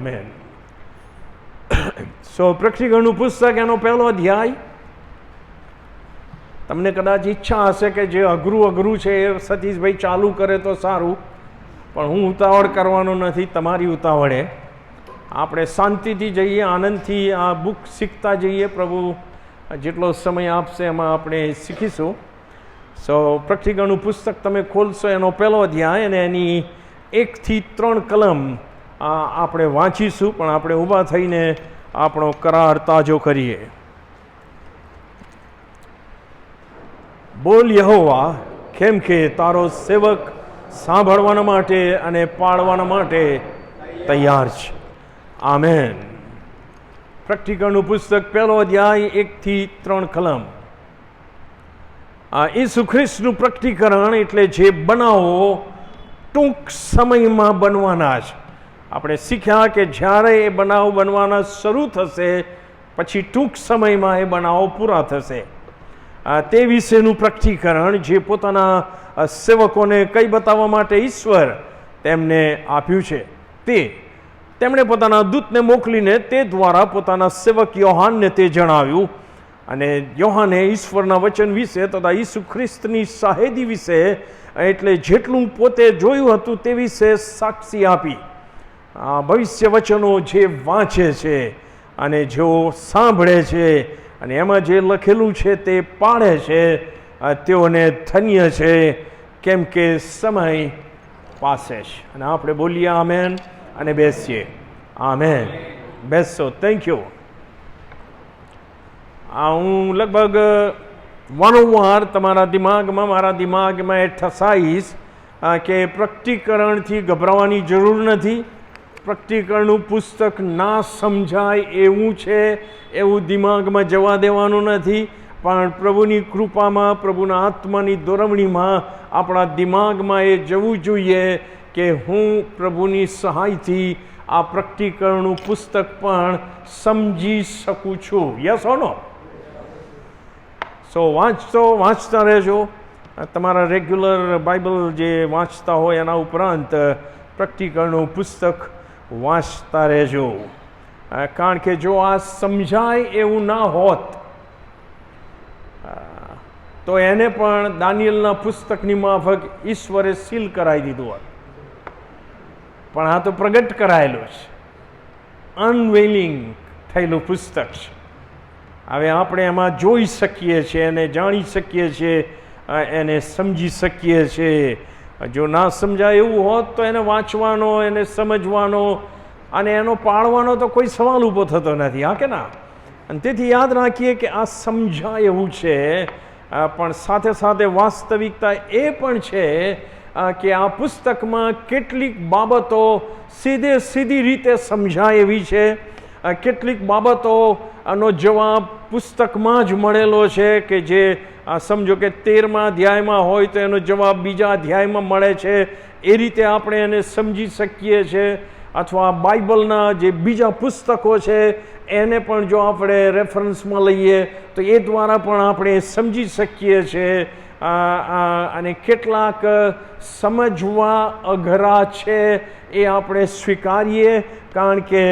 Amen. સો પ્રકટીકરણનું પુસ્તક એનો પહેલો અધ્યાય. તમને કદાચ ઈચ્છા હશે કે જે અઘરું છે એ સતીશભાઈ ચાલુ કરે તો સારું, પણ હું ઉતાવળ કરવાનો નથી. તમારી ઉતાવળે આપણે શાંતિથી જઈએ, આનંદથી આ બુક શીખતા જઈએ. પ્રભુ જેટલો સમય આપશે એમાં આપણે શીખીશું. સો પ્રકટીકરણનું પુસ્તક તમે ખોલશો, એનો પહેલો અધ્યાય અને એની 1 થી 3 કલમ આપણે વાંચીશું. પણ આપણે ઊભા થઈને આપણો કરાર તાજો કરીએ. બોલ યહોવા, કેમ કે તારો સેવક સાંભળવાના માટે અને પાળવાના માટે તૈયાર છે. આમેન. પ્રકટીકરણનું પુસ્તક પહેલો અધ્યાય 1 થી 3 કલમ. ઈસુ ખ્રિસ્તનું પ્રકટીકરણ એટલે જે બનાવો ટૂંક સમયમાં બનવાના છે. આપણે શીખ્યા કે જ્યારે એ બનાવ બનવાના શરૂ થશે પછી ટૂંક સમયમાં એ બનાવો પૂરા થશે. તે વિશેનું પ્રકટીકરણ જે પોતાના સેવકોને કઈ બતાવવા માટે ઈશ્વર તેમને આપ્યું છે, તે તેમણે પોતાના દૂતને મોકલીને તે દ્વારા પોતાના સેવક યોહાનને તે જણાવ્યું. અને યોહાને ઈશ્વરના વચન વિશે તથા ઈસુ ખ્રિસ્તની શાહેદી વિશે, એટલે જેટલું પોતે જોયું હતું તે વિશે સાક્ષી આપી. ભવિષ્ય વચનો જે વાંચે છે અને જેઓ સાંભળે છે અને એમાં જે લખેલું છે તે પાળે છે, તેઓને ધન્ય છે, કેમ કે સમય પાસે છે. અને આપણે બોલીએ આમેન અને બેસીએ. આમેન. બેસો. Thank you. હું લગભગ વારંવાર તમારા દિમાગમાં, મારા દિમાગમાં એ ઠસાઈશ કે પ્રકટીકરણથી ગભરાવાની જરૂર નથી. પ્રકટીકરણનું પુસ્તક ના સમજાય એવું છે એવું દિમાગમાં જવા દેવાનું નથી. પણ પ્રભુની કૃપામાં, પ્રભુના આત્માની દોરવણીમાં આપણા દિમાગમાં એ જવું જોઈએ કે હું પ્રભુની સહાયથી આ પ્રકટીકરણનું પુસ્તક પણ સમજી શકું છું. યસ ઓર નો? સો વાંચતા રહેજો. તમારા રેગ્યુલર બાઇબલ જે વાંચતા હોય એના ઉપરાંત પ્રકટીકરણનું પુસ્તક વાંચતા રહેજો. કારણ કે જો આ સમજાય એવું ના હોત તો એને પણ દાનિયેલના પુસ્તકની માફક ઈશ્વરે સીલ કરાવી દીધું હોત. પણ આ તો પ્રગટ કરાયેલું છે, અનવેલિંગ થયેલું પુસ્તક છે. હવે આપણે એમાં જોઈ શકીએ છીએ અને જાણી શકીએ છીએ, એને સમજી શકીએ છીએ. જો ના સમજાય એવું હોત તો એને વાંચવાનો, એને સમજવાનો અને એનો પાળવાનો તો કોઈ સવાલ ઊભો થતો નથી. હા કે ના? અને તેથી યાદ રાખીએ કે આ સમજાય એવું છે, પણ સાથે સાથે વાસ્તવિકતા એ પણ છે કે આ પુસ્તકમાં કેટલીક બાબતો સીધી રીતે સમજાય એવી છે. કેટલીક બાબતોનો જવાબ પુસ્તકમાં જ મળેલો છે કે જે સમજો કે 13મા અધ્યાયમાં હોય તો એનો જવાબ બીજા અધ્યાયમાં મળે છે. એ રીતે આપણે એને સમજી શકીએ છીએ. અથવા બાઇબલના જે બીજા પુસ્તકો છે એને પણ જો આપણે રેફરન્સમાં લઈએ તો એ દ્વારા પણ આપણે સમજી શકીએ છીએ. અને કેટલાક સમજવા અઘરા છે એ આપણે સ્વીકારીએ, કારણ કે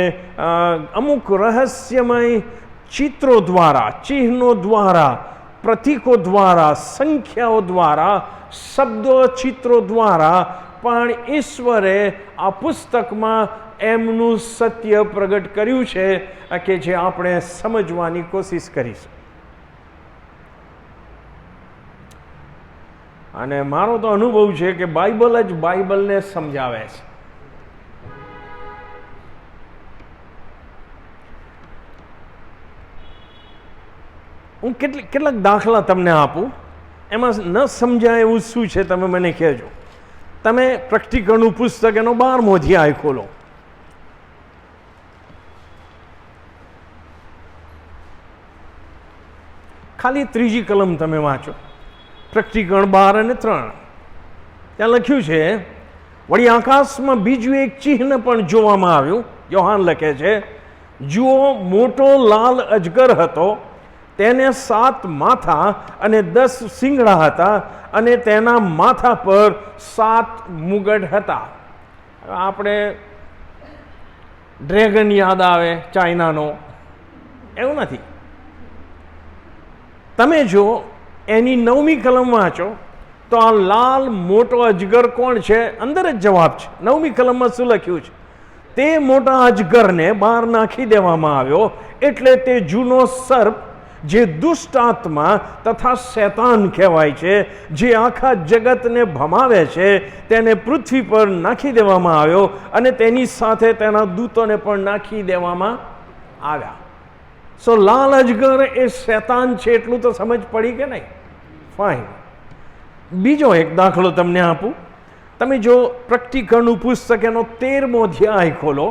અમુક રહસ્યમય ચિત્રો દ્વારા, ચિહ્નો દ્વારા, પ્રતીકો દ્વારા, સંખ્યાઓ દ્વારા, શબ્દો, ચિત્રો દ્વારા પણ ઈશ્વરે આ પુસ્તકમાં એમનું સત્ય પ્રગટ કર્યું છે કે જે આપણે સમજવાની કોશિશ કરીશું. અને મારો તો અનુભવ છે કે બાઇબલ જ બાઇબલને સમજાવે છે. હું કેટલાક દાખલા તમને આપું, એમાં ન સમજાય એવું શું છે તમે મને કહેજો. તમે પ્રકટીકરણનું પુસ્તક એનો 12મો અધ્યાય ખોલો. ખાલી 3જી કલમ તમે વાંચો. પ્રકટીકરણ 12 અને 3. ત્યાં લખ્યું છે, વળી આકાશમાં બીજું એક ચિહ્ન પણ જોવામાં આવ્યું. યોહાન લખે છે, જુઓ, મોટો લાલ અજગર હતો, તેને 7 માથા અને 10 શિંગડા હતા, અને તેના માથા પર 7 મુગટ હતા. આપણે ડ્રેગન યાદ આવે ચાઇનાનો, એવું નથી. તમે જો એની 9મી કલમ વાંચો તો આ લાલ મોટો અજગર કોણ છે? અંદર જ જવાબ છે. 9મી કલમમાં શું લખ્યું છે? તે મોટા અજગરને બહાર નાખી દેવામાં આવ્યો, એટલે તે જૂનો સર્પ જે દુષ્ટ આત્મા તથા શૈતાન કહેવાય છે, જે આખા જગતને ભમાવે છે, તેને પૃથ્વી પર નાખી દેવામાં આવ્યો અને તેની સાથે તેના દૂતોને પણ નાખી દેવામાં આવ્યા. સો લાલ અજગર એ શૈતાન છે, એટલું તો સમજ પડી કે નહીં? ફાઇન. બીજો એક દાખલો તમને આપું. તમે જો પ્રકટીકરણનું પુસ્તક એનો 13મો અધ્યાય ખોલો.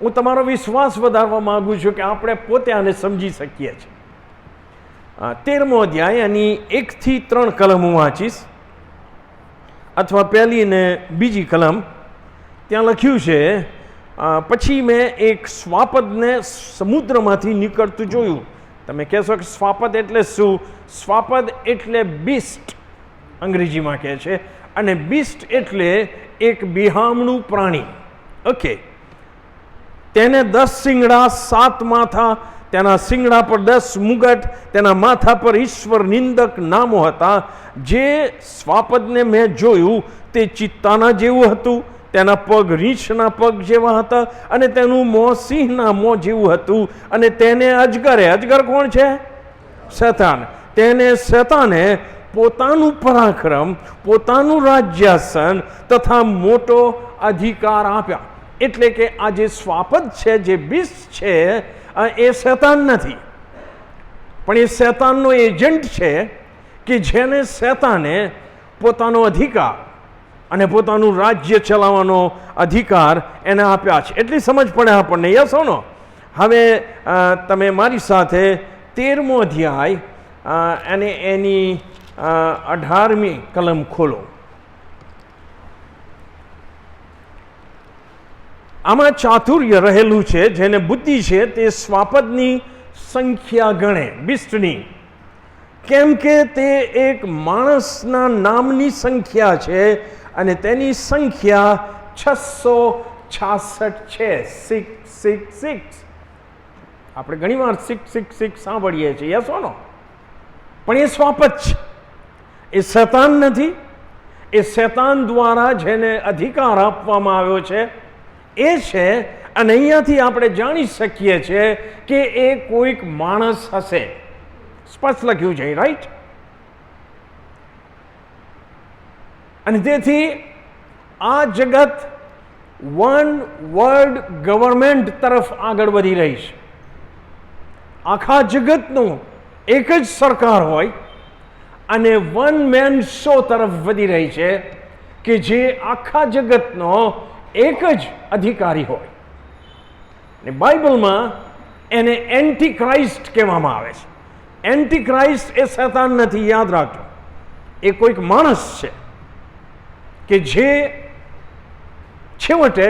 હું તમારો વિશ્વાસ વધારવા માંગુ છું કે આપણે પોતે આને સમજી શકીએ છીએ. 13મો અધ્યાય એની 1 થી 3 કલમ હું વાંચીશ, અથવા પહેલી ને બીજી કલમ. ત્યાં લખ્યું છે, પછી મેં એક શ્વાપદને સમુદ્રમાંથી નીકળતું જોયું. તમે કહેશો કે શ્વાપદ એટલે શું? શ્વાપદ એટલે બીસ્ટ અંગ્રેજીમાં કહે છે, અને બીસ્ટ એટલે એક બિહામણું પ્રાણી. ઓકે. તેને 10 શિંગડા 7 માથા, તેના શિંગડા પર 10 મુગટ, તેના માથા પર ઈશ્વર નિંદક નામો હતા. જે શ્વાપદને મેં જોયું તે ચિત્તાના જેવું હતું, તેના પગ રીંછના પગ જેવા હતા, અને તેનું મોં સિંહના મોં જેવું હતું. અને તેને અજગરે, અજગર કોણ છે? શૈતાન. તેને શૈતાને પોતાનું પરાક્રમ, પોતાનું રાજ્યાસન તથા મોટો અધિકાર આપ્યા. એટલે કે આ જે શ્વાપદ છે, જે બીસ્ટ છે, એ શૈતાન નથી, પણ એ શૈતાનનો એજન્ટ છે કે જેને શૈતાને પોતાનો અધિકાર અને પોતાનું રાજ્ય ચલાવવાનો અધિકાર એને આપ્યા છે. એટલી સમજ પડે આપણને. યસ ઓર નો? હવે તમે મારી સાથે 13મો અધ્યાય અને એની 18મી કલમ ખોલો. આમાં ચાતુર્ય રહેલું છે. જેને બુદ્ધિ છે તે શ્વાપદની સંખ્યા ગણે, બિસ્ટની, કેમ કે તે એક માણસના નામની સંખ્યા છે અને તેની સંખ્યા 666 છે. 666. આપણે ઘણીવાર 666 સાંભળીએ છીએ. યસ ઓર નો? પણ એ શ્વાપદ છે, એ શૈતાન નથી. એ શૈતાન દ્વારા જેને અધિકાર આપવામાં આવ્યો છે એ છે. અને અહીંયાથી આપણે જાણી શકીએ છીએ કે એ કોઈક માણસ હશે. સ્પષ્ટ લખ્યું છે, રાઈટ? અને તેથી આ જગત વન વર્લ્ડ ગવર્મેન્ટ તરફ આગળ વધી રહી છે. આખા જગતનું એક જ સરકાર હોય અને વન મેન શો તરફ વધી રહી છે કે જે આખા જગતનો એક જ અધિકારી હોય. ને બાઇબલમાં એને એન્ટી ક્રાઇસ્ટ કહેવામાં આવે છે. એન્ટી ક્રાઇસ્ટ એ શૈતાન નથી, યાદ રાખજો. એ કોઈક માણસ છે કે જે છેવટે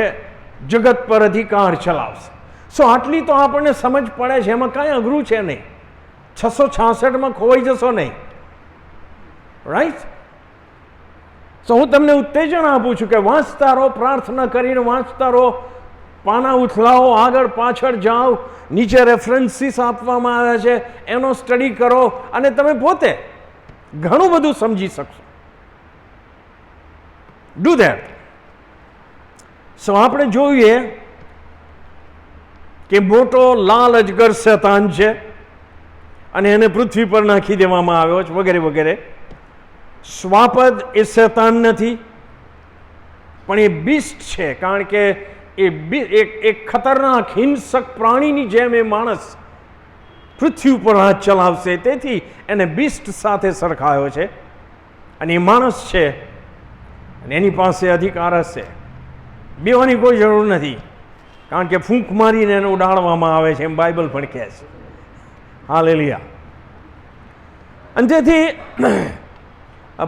જગત પર અધિકાર ચલાવશે. સો આટલી તો આપણને સમજ પડે છે, એમાં કાંઈ અઘરું છે નહીં. 666માં ખોવાઈ જશો નહીં, રાઈટ? સો હું તમને ઉત્તેજન આપું છું કે વાંચતા રહો, પ્રાર્થના કરીને વાંચતા રહો, પાના ઉથલાવો, આગળ પાછળ જાઓ, નીચે રેફરન્સીસ આપવામાં આવ્યા છે એનો સ્ટડી કરો અને તમે પોતે ઘણું બધું સમજી શકશો. Do that. સો આપણે જોઈએ કે મોટો લાલ અજગર શૈતાન છે અને એને પૃથ્વી પર નાખી દેવામાં આવ્યો છે, વગેરે વગેરે. શ્વાપદ એ શૈતાન નથી, પણ એ બીસ્ટ છે, કારણ કે એક ખતરનાક હિંસક પ્રાણીની જેમ એ માણસ પૃથ્વી ઉપર હાથ ચલાવશે. તેથી એને બીસ્ટ સાથે સરખાયો છે. અને એ માણસ છે અને એની પાસે અધિકાર હશે. બીવાની કોઈ જરૂર નથી, કારણ કે ફૂંક મારીને એને ઉડાડવામાં આવે છે, એમ બાઇબલ પણ કહે છે. હાલેલુયા. અને તેથી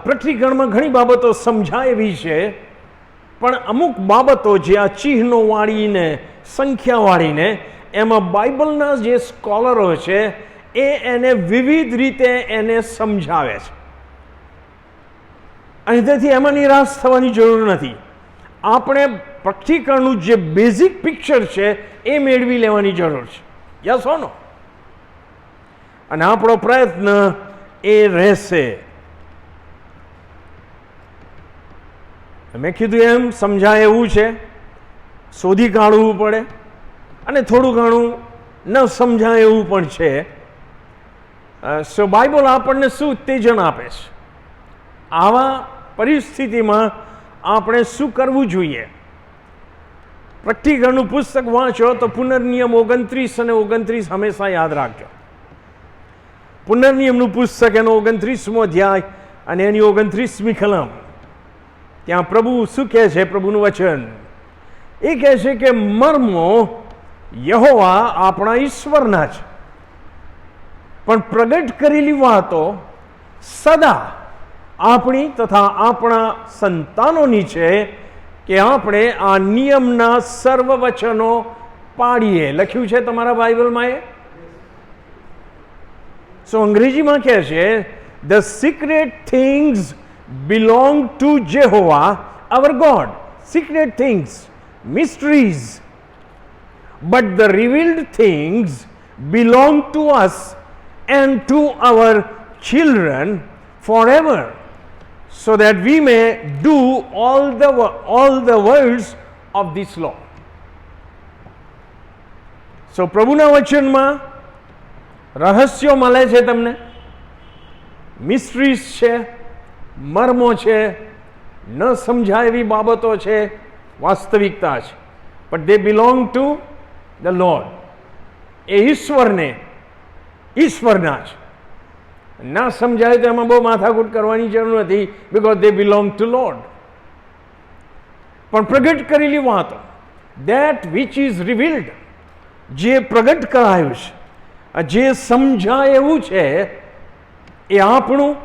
પ્રકટીકરણમાં ઘણી બાબતો સમજાય એવી છે, પણ અમુક બાબતો જે આ ચિહ્નો વાળીને, સંખ્યા વાળીને, એમાં બાઇબલના જે સ્કોલરો છે એ એને વિવિધ રીતે એને સમજાવે છે. અને તેથી એમાં નિરાશ થવાની જરૂર નથી. આપણે પ્રકટીકરણનું જે બેઝિક પિક્ચર છે એ મેળવી લેવાની જરૂર છે. યસ ઓર નો? અને આપણો પ્રયત્ન એ રહેશે. મેં કીધું એમ સમજાય એવું છે, શોધી કાઢવું પડે, અને થોડું ઘણું ન સમજાય એવું પણ છે. સો બાઇબલ આપણને શું ઉત્તેજન આપે છે? આવા પરિસ્થિતિમાં આપણે શું કરવું જોઈએ? પ્રકટીકરણનું પુસ્તક વાંચો તો પુનર્નિયમ 29 અને 29 હંમેશા યાદ રાખજો. પુનર્નિયમનું પુસ્તક એનો 29મો અધ્યાય અને એની 29મી કલમ. ત્યાં પ્રભુ શું કહે છે? પ્રભુનું વચન એ કહે છે કે મર્મો યહોવા આપણા ઈશ્વરના છે, પણ પ્રગટ કરેલી વાતો સદા આપણી તથા આપણા સંતાનોની છે, કે આપણે આ નિયમના સર્વ વચનો પાડીએ. લખ્યું છે તમારા બાઇબલમાં એ? સો અંગ્રેજીમાં કહે છે the secret things belong to Jehovah our God. Secret things, mysteries, but the revealed things belong to us and to our children forever, so that we may do all the words of this law. So પ્રભુના વચનમાં રહસ્યો મળે છે તમને, મિસ્ટ્રીઝ છે, મર્મો છે, ન સમજાય એવી બાબતો છે, વાસ્તવિકતા છે. But they belong to the Lord. એ ઈશ્વરના છે. ના સમજાય તો એમાં બહુ માથાકૂટ કરવાની જરૂર નથી, because they belong two lord. પણ પ્રગટ કરેલી વાતો, દેટ વિચ ઇઝ રિવીલ્ડ, જે પ્રગટ કરાયું છે, જે સમજાય એવું છે, એ આપણું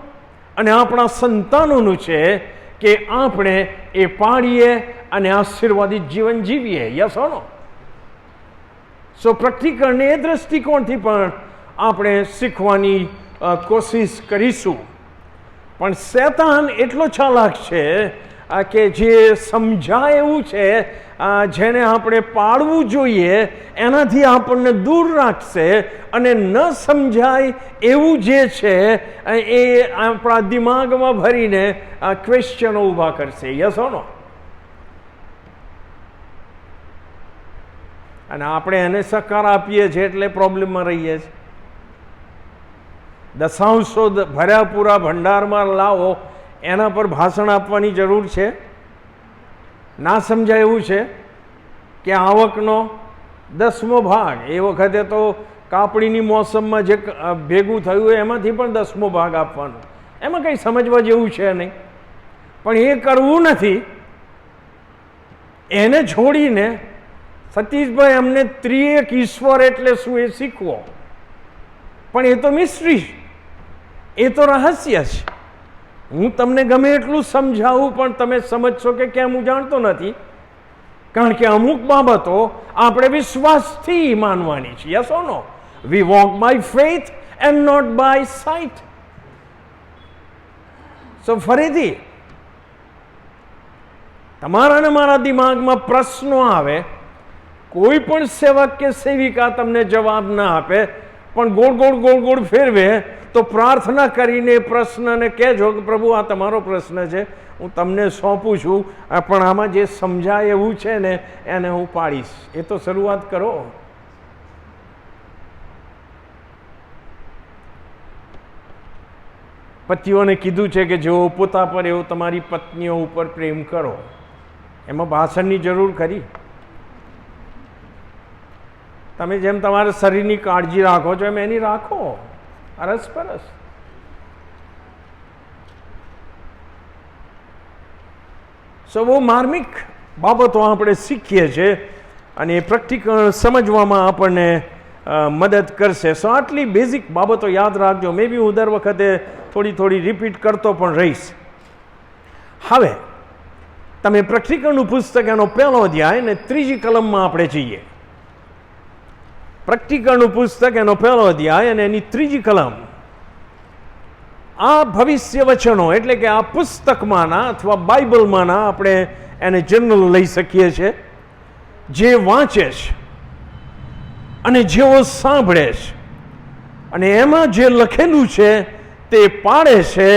અને આપણા સંતાનોનું છે, કે આપણે એ પાડીએ અને આશીર્વાદિત જીવન જીવીએ. યસ ઓર નો? સો પ્રકટીકરણને એ દ્રષ્ટિકોણથી પણ આપણે શીખવાની કોશિશ કરીશું. પણ શૈતાન એટલો ચાલાક છે કે જે સમજાય એવું છે, જેને આપણે પાડવું જોઈએ, એનાથી આપણને દૂર રાખશે, અને ન સમજાય એવું જે છે એ આપણા દિમાગમાં ભરીને ક્વેશ્ચનો ઊભા કરશે. યસ ઓર નો? અને આપણે એને સહકાર આપીએ છીએ એટલે પ્રોબ્લેમમાં રહીએ છીએ. દશાંશો ભર્યા પૂરા ભંડારમાં લાવો, એના પર ભાષણ આપવાની જરૂર છે? ના સમજાય એવું છે કે આવકનો 10મો ભાગ, એ વખતે તો કાપડીની મોસમમાં જે ભેગું થયું હોય એમાંથી પણ 10મો ભાગ આપવાનો. એમાં કંઈ સમજવા જેવું છે નહીં. પણ એ કરવું નથી. એને છોડીને સતીશભાઈ અમને ત્રિએક ઈશ્વર એટલે શું એ શીખવો. પણ એ તો મિસ્ટ્રી, એ તો રહસ્ય છે. હું તમને ગમે એટલું સમજાવું પણ તમે સમજશો કે કેમ હું જાણતો નથી, કારણ કે અમુક બાબતો આપણે વિશ્વાસથી માનવાની છે. Yes or no? We walk by faith and not by sight. So ફરીથી તમારા અને મારા દિમાગમાં પ્રશ્નો આવે, કોઈ પણ સેવક કે સેવિકા તમને જવાબ ના આપે, પણ ગોળ ગોળ ફેરવે, તો પ્રાર્થના કરીને પ્રશ્નને કહેજો કે પ્રભુ આ તમારો પ્રશ્ન છે, હું તમને સોંપું છું, પણ આમાં જે સમજાય એવું છે ને એને હું પાડીશ. એ તો શરૂઆત કરો. પતિઓને કીધું છે કે જેવો પોતા પર એવો તમારી પત્નીઓ ઉપર પ્રેમ કરો. એમાં ભાષણની જરૂર ખરી? તમે જેમ તમારા શરીરની કાળજી રાખો છો એમ એની રાખો, અરસપરસ. સો બહુ માર્મિક બાબતો આપણે શીખીએ છીએ, અને એ પ્રેક્ટિકલ સમજવામાં આપણને મદદ કરશે. સો આટલી બેઝિક બાબતો યાદ રાખજો. મે બી હું દર વખતે થોડી રિપીટ કરતો પણ રહીશ. હવે તમે પ્રેક્ટિકલનું પુસ્તક એનો 1લો અધ્યાય અને 3જી કલમમાં આપણે જઈએ. પ્રેક્ટિકલનું પુસ્તક એનો 1લો અધ્યાય અને એની 3જી કલમ. આ ભવિષ્ય વચનો એટલે કે આ પુસ્તકમાંના અથવા બાઇબલમાંના, આપણે એને જનરલ લઈ શકીએ છીએ, જે વાંચે છે અને જેઓ સાંભળે છે અને એમાં જે લખેલું છે તે પાડે છે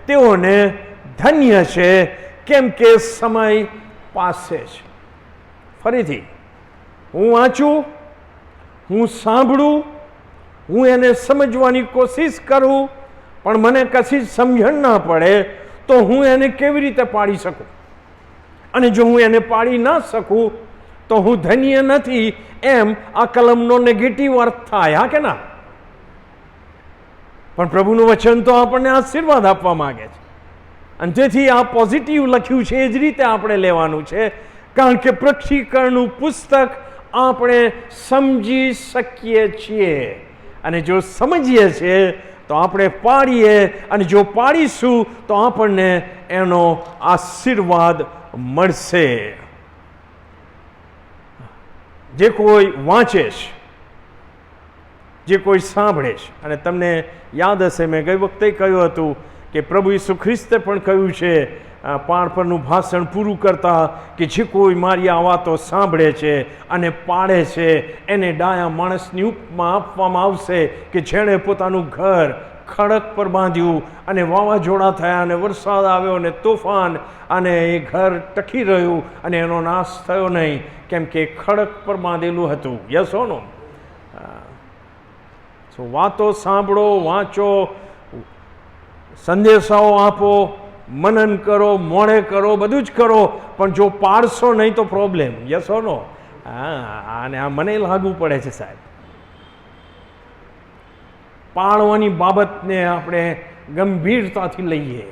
તેઓને ધન્ય છે, કેમ કે સમય પાસે છે. ફરીથી હું વાંચું, હું સાંભળું, હું એને સમજવાની કોશિશ કરું, પણ મને કશી સમજણ ના પડે તો હું એને કેવી રીતે પાડી શકું? અને જો હું એને પાડી ના શકું તો હું ધન્ય નથી, એમ આ કલમનો નેગેટિવ અર્થ થાય. હા કે ના? પણ પ્રભુનું વચન તો આપણને આશીર્વાદ આપવા માંગે છે, અને તેથી આ પોઝિટિવ લખ્યું છે એ જ રીતે આપણે લેવાનું છે, કારણ કે પ્રકટીકરણનું પુસ્તક આપણે સમજી શકીએ છીએ, અને જો સમજીએ છીએ તો આપણે પાડીએ, અને જો પાડીશું તો આપણને એનો આશીર્વાદ મળશે. જે કોઈ વાંચે છે, જે કોઈ સાંભળે છે, અને તમને યાદ હશે મેં ગઈ વખતે કહ્યું હતું કે પ્રભુ ઈસુ ખ્રિસ્તે પણ કહ્યું છે પાણ પરનું ભાષણ પૂરું કરતા કે જે કોઈ મારી આ વાતો સાંભળે છે અને પાડે છે એને ડાયા માણસની ઉપમા આપવામાં આવશે કે જેણે પોતાનું ઘર ખડક પર બાંધ્યું અને વાવાઝોડા થયા અને વરસાદ આવ્યો અને તોફાન, અને એ ઘર ટકી રહ્યું અને એનો નાશ થયો નહીં, કેમ કે ખડક પર બાંધેલું હતું. યસ ઓર નો? વાતો સાંભળો, વાંચો, સંદેશાઓ આપો, મનન કરો, મોડે કરો, બધું જ કરો, પણ જો પાડશો નહીં તો પ્રોબ્લેમ. યસ ઓર નો? હા, અને આ મને લાગુ પડે છે સાહેબ. પાડવાની બાબતને આપણે ગંભીરતાથી લઈએ,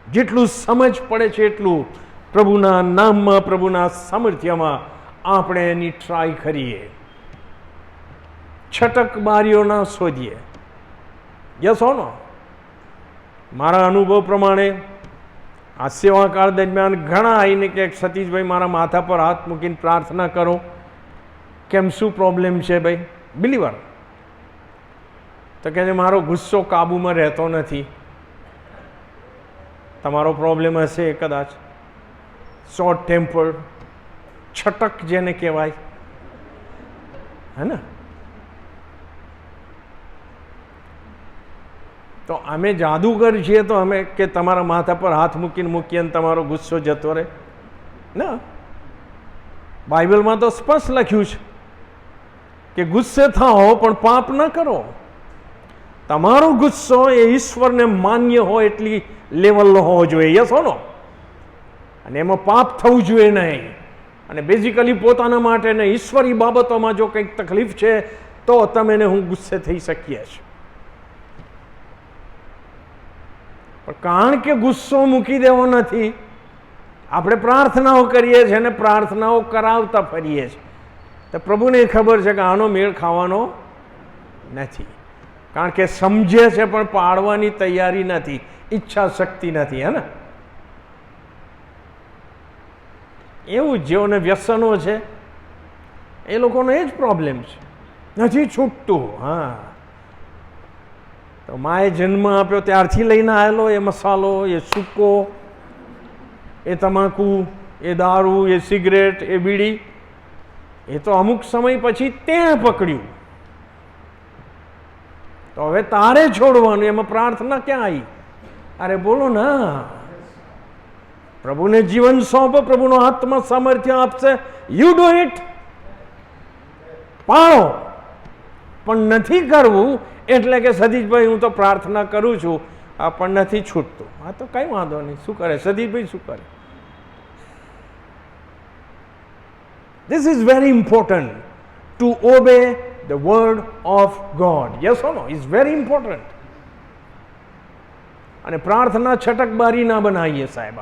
જેટલું સમજ પડે છે એટલું પ્રભુના નામમાં, પ્રભુના સામર્થ્યમાં આપણે એની ટ્રાય કરીએ. છટકબારીઓ ના શોધીએ. યસ ઓર નો? મારા અનુભવ પ્રમાણે આ સેવાકાળ દરમિયાન ઘણા આવીને કે સતીશભાઈ મારા માથા પર હાથ મૂકીને પ્રાર્થના કરો. કેમ, શું પ્રોબ્લેમ છે ભાઈ? બિલીવર તો કહે મારો ગુસ્સો કાબૂમાં રહેતો નથી. તમારો પ્રોબ્લેમ હશે કદાચ શોર્ટ ટેમ્પર, છટક જેને કહેવાય, હે ને? તો અમે જાદુગર છીએ તો અમે કે તમારા માથા પર હાથ મૂકીએ અને તમારો ગુસ્સો જતો રહે ના. બાઇબલમાં તો સ્પષ્ટ લખ્યું છે કે ગુસ્સે થાઓ પણ પાપ ન કરો. તમારો ગુસ્સો એ ઈશ્વરને માન્ય હોય એટલી લેવલનો હોવો જોઈએ. યસ ઓર નો? અને એમાં પાપ થવું જોઈએ નહીં. અને બેઝિકલી પોતાના માટે ને ઈશ્વરી બાબતોમાં જો કંઈક તકલીફ છે તો તમે ને હું ગુસ્સે થઈ શકીએ છીએ. પણ કારણ કે ગુસ્સો મૂકી દેવો નથી, આપણે પ્રાર્થનાઓ કરીએ છીએ અને પ્રાર્થનાઓ કરાવતા ફરીએ છીએ, તો પ્રભુને ખબર છે કે આનો મેળ ખાવાનો નથી, કારણ કે સમજે છે પણ પાડવાની તૈયારી નથી, ઈચ્છા શક્તિ નથી. હે ને? એવું જેઓને વ્યસનો છે એ લોકોનો એ જ પ્રોબ્લેમ છે, નથી છૂટતું. હા, તો માએ જન્મ આપ્યો ત્યારથી લઈને આવેલો એ મસાલો, એ સૂકો, એ તમાકુ, એ દારૂ, એ સિગરેટ, એ બીડી, એ તો અમુક સમય પછી ત્યાં પકડ્યું. તો હવે તારે છોડવાનું. એમાં પ્રાર્થના ક્યાં આવી? અરે બોલો ના, પ્રભુને જીવન સોંપો, પ્રભુનો આત્મા સામર્થ્ય આપશે. You do it. પાળો. પણ નથી કરવું એટલે કે સતીશભાઈ હું તો પ્રાર્થના કરું છું પણ નથી છૂટતું. હા, તો કઈ વાંધો નહીં. શું કરે સતીશભાઈ? શું કરે? This is very important to obey the word of God. Yes or no? It's very important. અને પ્રાર્થના છટકબારી ના બનાવીએ સાહેબ.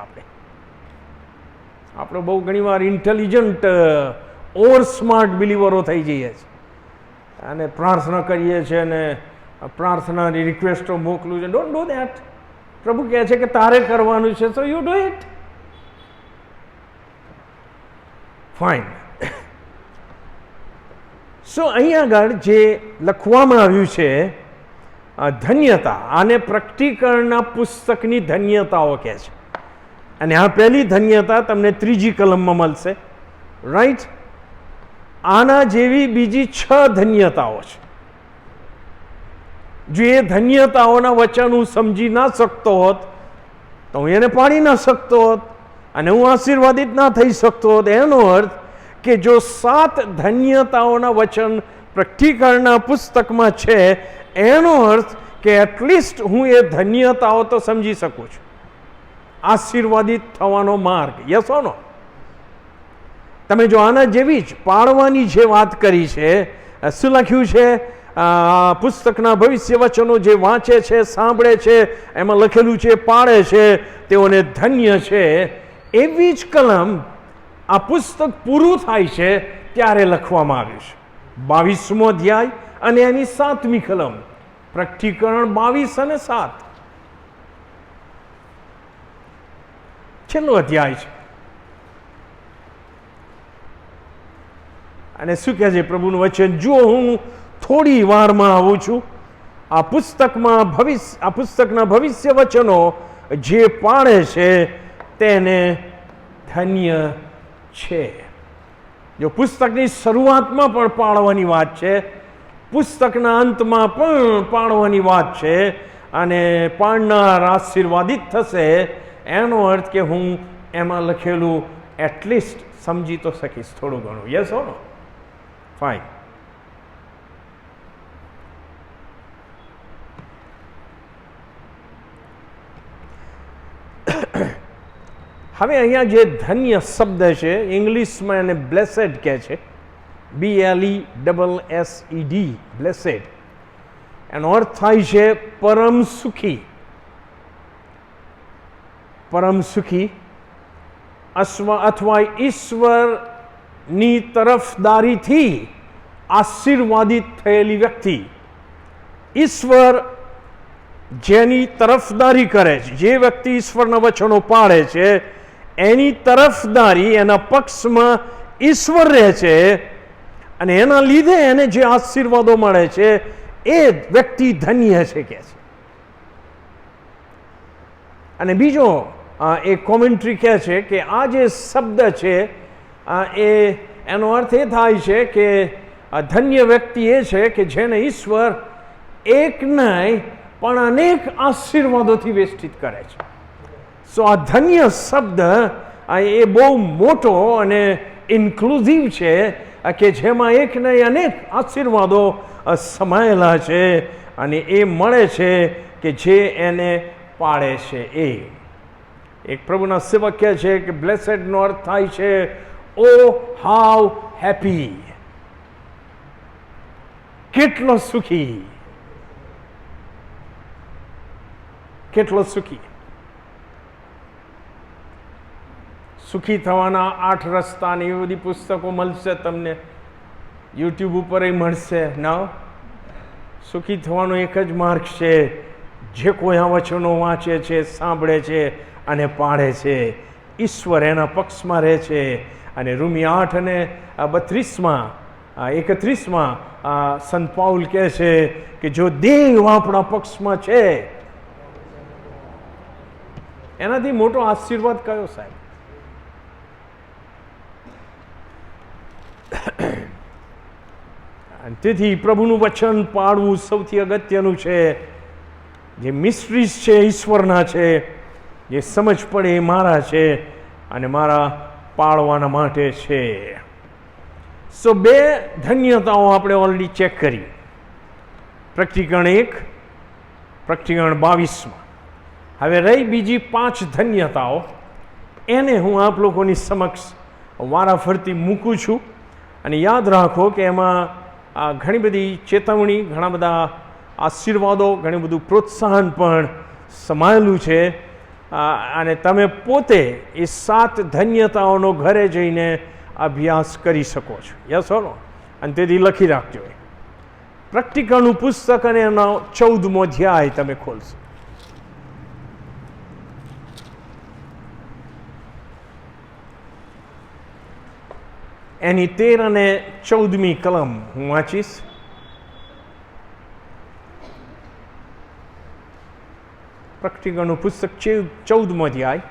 આપણે બહુ ઘણીવાર ઇન્ટેલિજન્ટ ઓવર સ્માર્ટ બિલીવરો થઈ જઈએ છીએ અને પ્રાર્થના કરીએ છીએ અને પ્રાર્થનાની રિક્વેસ્ટો મોકલું છે. Don't do that. પ્રભુ કહે છે કે તારે કરવાનું છે, so you do it. Fine. So અહીં આગળ જે લખવામાં આવ્યું છે ધન્યતા, આને પ્રકટીકરણના પુસ્તકની ધન્યતાઓ કહે છે. અને આ પહેલી ધન્યતા તમને ત્રીજી કલમમાં મળશે. રાઈટ? આના જેવી બીજી 6 ધન્યતાઓ છે. જો એ ધન્યતાઓના વચન હું સમજી ના શકતો હોત તો હું એને પાડી ના શકતો હોત અને હું આશીર્વાદિત ના થઈ શકતો હોત. એનો અર્થ કે જો 7 ધન્યતાઓના વચન પ્રકટીકરણના પુસ્તકમાં છે, એનો અર્થ કે એટલીસ્ટ હું એ ધન્યતાઓ તો સમજી શકું છું. આશીર્વાદિત થવાનો માર્ગ. યસ ઓર નો? તમે જો આના જેવી જ પાળવાની જે વાત કરી છે, શું લખ્યું છે? પુસ્તકના ભવિષ્ય વચનો જે વાંચે છે, સાંભળે છે, એમાં લખેલું છે પાળે છે તેઓને ધન્ય છે. એવી જ કલમ આ પુસ્તક પૂરું થાય છે ત્યારે લખવામાં આવ્યું છે. 22મો અધ્યાય અને એની 7મી કલમ. પ્રકટીકરણ 22 અને 7 છેલ્લો અધ્યાય છે. અને શું કહે છે પ્રભુનું વચન? જો હું થોડી વારમાં આવું છું. આ પુસ્તકના ભવિષ્ય વચનો જે પાળે છે તેને ધન્ય છે. જો પુસ્તકની શરૂઆતમાં પણ પાળવાની વાત છે, પુસ્તકના અંતમાં પણ પાળવાની વાત છે, અને પાળનાર આશીર્વાદિત થશે, એનો અર્થ કે હું એમાં લખેલું એટલીસ્ટ સમજી તો શકીશ થોડું ઘણું. Yes or no? ફાઇન. હવે અહીંયા જે ધન્ય શબ્દ છે, ઇંગ્લિશમાં એને બ્લેસેડ કહે છે. BLESSED, બ્લેસેડ. એનો અર્થ થાય છે પરમ સુખી. પરમ સુખી અથવા ઈશ્વરની તરફદારીથી આશીર્વાદિત થયેલી વ્યક્તિ. ઈશ્વર જેની તરફદારી કરે છે, જે વ્યક્તિ ઈશ્વરના વચનો પાળે છે, એની તરફદારી, એના પક્ષમાં ઈશ્વર રહે છે, અને એના લીધે એને જે આશીર્વાદો મળે છે એ વ્યક્તિ ધન્ય છે કે છે. અને બીજો એક કોમેન્ટ્રી કહે છે કે આ જે શબ્દ છે એનો અર્થ એ થાય છે કે ધન્ય વ્યક્તિ એ છે કે જેને ઈશ્વર એક નહીં પણ અનેક આશીર્વાદોથી વેષ્ટિત કરે છે. સો આ ધન્ય શબ્દ એ બહુ મોટો અને ઇન્ક્લુઝિવ છે કે જેમાં એક નહીં અનેક આશીર્વાદો સમાયેલા છે, અને એ મળે છે કે જે એને પાળે છે. એક પ્રભુના સેવક કહે છે કે બ્લેસેડનો અર્થ થાય છે ઓ હાઉ હેપી, કેટલો સુખી, કેટલો સુખી. સુખી થવાના 8 રસ્તા ને એવી બધી પુસ્તકો મળશે તમને, યુટ્યુબ ઉપર મળશે. ના, સુખી થવાનો એક જ માર્ગ છે, જે કોઈ આ વચનો વાંચે છે, સાંભળે છે અને પાળે છે. ઈશ્વર એના પક્ષમાં રહે છે. અને રોમી 8 અને 32માં 31માં સંત પાઉલ કહે છે કે જો દેવ આપણા પક્ષમાં છે, એનાથી મોટો આશીર્વાદ કયો સાહેબ? તેથી પ્રભુનું વચન પાળવું સૌથી અગત્યનું છે. જે મિસ્ટ્રીઝ છે ઈશ્વરના છે, જે સમજ પડે એ મારા છે અને મારા પાળવાના માટે છે. સો 2 ધન્યતાઓ આપણે ઓલરેડી ચેક કરી. પ્રકટીકરણ 1, પ્રકટીકરણ 22માં. હવે રહી બીજી 5 ધન્યતાઓ. એને હું આપ લોકોની સમક્ષ વારાફરતી મૂકું છું. અને યાદ રાખો કે એમાં ઘણી બધી ચેતવણી, ઘણા બધા આશીર્વાદો, ઘણું બધું પ્રોત્સાહન પણ સમાયેલું છે. અને તમે પોતે એ 7 ધન્યતાઓનો ઘરે જઈને અભ્યાસ કરી શકો છો. યસ ઓર નો? અને તેથી લખી રાખજો. પ્રકટીકરણનું પુસ્તક અને એનો 14મો અધ્યાય તમે ખોલશો. એની 13 અને 14મી કલમ હું વાંચીશ. પ્રકટીકરણનું પુસ્તક 14મો અધ્યાય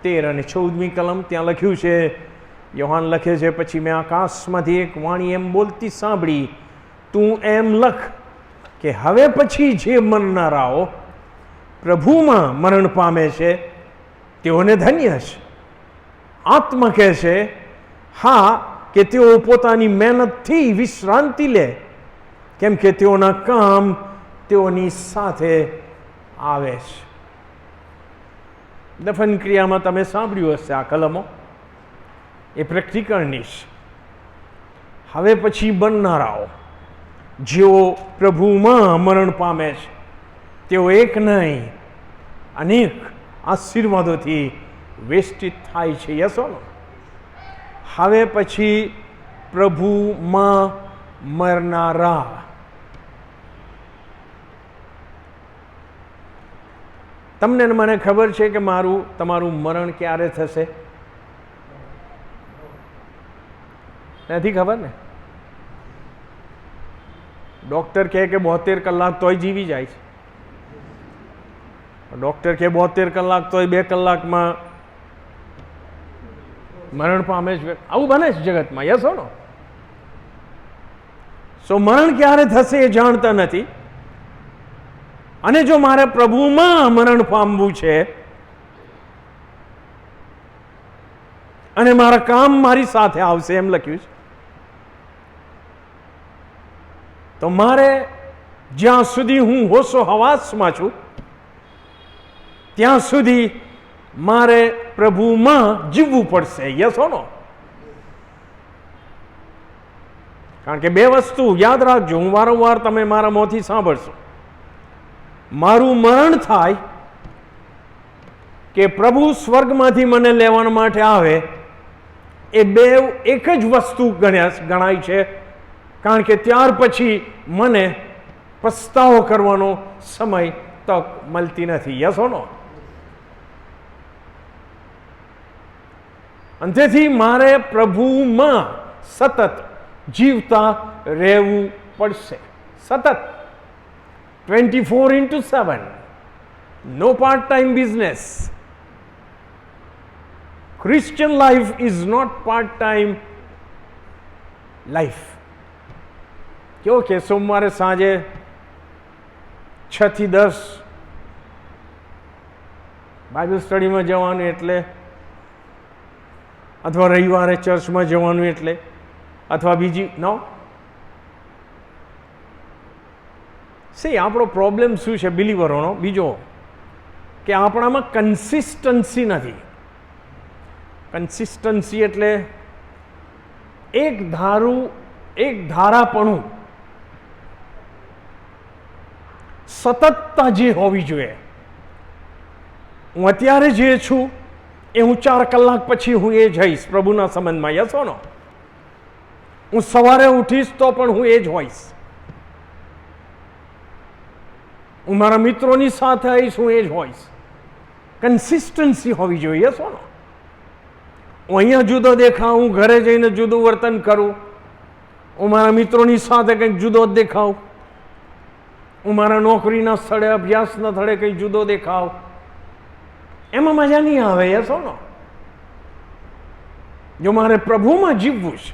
13 અને 14મી કલમ. ત્યાં લખ્યું છે યોહાન લખે છે, પછી મેં આકાશમાંથી એક વાણી એમ બોલતી સાંભળી, તું એમ લખ કે હવે પછી જે મરનારાઓ પ્રભુમાં મરણ પામે છે તેઓને ધન્ય છે. આત્મા કહે છે હા, કે તેઓ પોતાની મહેનતથી વિશ્રાંતિ લે, કેમ કે તેઓના કામ તેઓની સાથે આવે છે. દફન ક્રિયામાં તમે સાંભળ્યું હશે આ કલમો, એ પ્રેક્ટિકલની છે. હવે પછી બનનારાઓ જેઓ પ્રભુમાં મરણ પામે છે તેઓ એક નહીં અનેક આશીર્વાદોથી વેષ્ટિત થાય છે. યસો નો? હવે પછી પ્રભુમાં મરનારા. તમને મને ખબર છે કે તમારું મરણ ક્યારે થશે? નથી ખબર ને? ડૉક્ટર કહે કે 72 કલાક તોય જીવી જાય છે. ડૉક્ટર કહે 72 કલાક તોય 2 કલાકમાં મરણ પામે છે. આવું બને છે જગતમાં. Yes no? સો મરણ ક્યારે થશે એ જાણતા નથી. અને જો મારે પ્રભુમાં મરણ પામવું છે અને મારા કામ મારી સાથે આવશે એમ લખ્યું છે, તો મારે જ્યાં સુધી હું હોશો હવાસમાં છું ત્યાં સુધી મારે પ્રભુમાં જીવવું પડશે. Yes no? કારણ કે બે વસ્તુ યાદ રાખજો, હું વારંવાર તમે મારા મોંથી સાંભળશો. મારું મરણ થાય કે પ્રભુ સ્વર્ગમાંથી મને લેવા માટે આવે, એ બે એક જ વસ્તુ ગણાય છે. કારણ કે ત્યાર પછી મને પસ્તાવો કરવાનો સમય તક મળતી નથી. Yes no? અને તેથી મારે પ્રભુમાં સતત જીવતા રહેવું પડશે. સતત 24/7. No part time business. Christian life is not part time life. કેવો કે સોમવારે સાંજે 6 થી 10 બાઇબલ સ્ટડીમાં જવાનું એટલે, અથવા રવિવારે ચર્ચમાં જવાનું એટલે, અથવા બીજી નો. આપણો પ્રોબ્લેમ શું છે બિલીવરોનો? બીજો કે આપણામાં કન્સિસ્ટન્સી નથી. કન્સિસ્ટન્સી એટલે એક ધારાપણું, સતતતા જે હોવી જોઈએ. હું અત્યારે જે છું એ હું 4 કલાક પછી હું એ જઈશ પ્રભુના સંબંધમાં. Yes no? હું સવારે ઉઠીશ તો પણ હું એ જ હોઈશ. હું મારા મિત્રોની સાથે આવીશ, હું એ જ હોઈશ. કન્સિસ્ટન્સી હોવી જોઈએ. Yes no? હું અહીંયા જુદો દેખાઉં, હું ઘરે જઈને જુદું વર્તન કરું, હું મારા મિત્રોની સાથે કંઈક જુદો જ દેખાઉં, હું મારા નોકરીના સ્થળે અભ્યાસના સ્થળે કંઈક જુદો દેખાવ, એમાં મજા નહીં આવે. Yes no? જો મારે પ્રભુમાં જીવવું છે,